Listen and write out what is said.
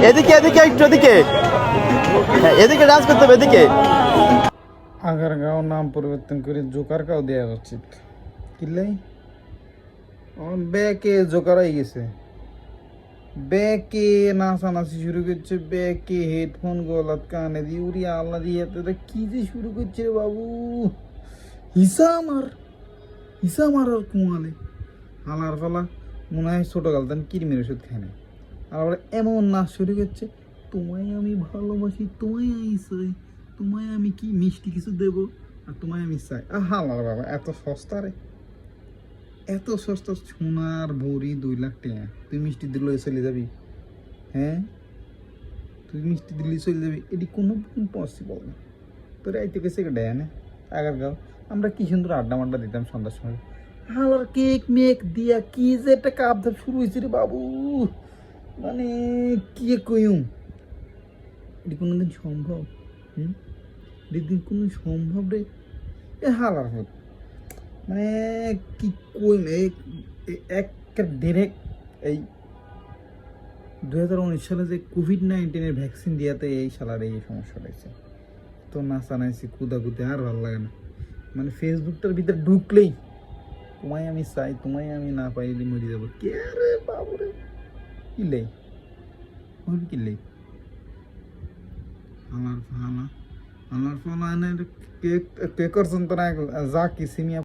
এদিকে এদিকে একটু এদিকে, হ্যাঁ এদিকে ডান্স করতে হবে এদিকে। আগারগাঁও নাম পরিবর্তন করে জোকারগাঁও দেওয়া উচিত। কিলাই ব্যাকে জোকার হয়ে গেছে, ব্যাকে নাচানাচি শুরু করছে, ব্যাকে হেডফোন গলাত কানে দিয়ে উড়ি আল্লাহ দিয়ে কি যে শুরু করছে রে বাবু। হিসা আমার আর কুমালে হালার ফালা মনে হয় ছোট গালতান কিরমির ওষুধ খায় না। আর আবার এমন নাচ শুরু করছে, তোমায় আমি ভালোবাসি, তোমায় আমি চাই, তোমায় আমি কি মিষ্টি কিছু দেব, আর তোমায় আমি চাই। হালার বাবা এত সস্তা রে, এত সস্তা সোনার ভরি 2 লাখ টাকা। তুই মিষ্টি দিলে চলে যাবি? হ্যাঁ তুই মিষ্টি দিল্লি চলে যাবি? এটি কোনো পসিবল না। তোর এই থেকে সে দেয় না আগারগাঁও, আমরা কি সুন্দর আড্ডা মাড্ডা দিতাম সন্ধ্যার সময়। হালার কেক মেক দিয়া কি যে একটা কাপ ধাপ শুরু হয়েছে রে বাবু, মানে কি কইম, এটি কোনোদিন সম্ভব? এটি কোনো সম্ভব রে? এ হালার হোক মানে কি কইম, একটা ডিরেক্ট এই 2019 সালে যে কোভিড-19 ভ্যাকসিন দিয়াতে এই সালার এই সমস্যা হয়েছে। তো নাচা নাইছি কুদাকুদে আর ভালো লাগে না, মানে ফেসবুকটার ভিতরে ঢুকলেই তোমায় আমি চাই, তোমায় আমি না পাইলে মরে যাবো। কে রে বাবুরে কিলাই বলবি কিলাই আমার ফালা, আমার ফালা কে কে করছেন তোরা যা কি সিমিয়া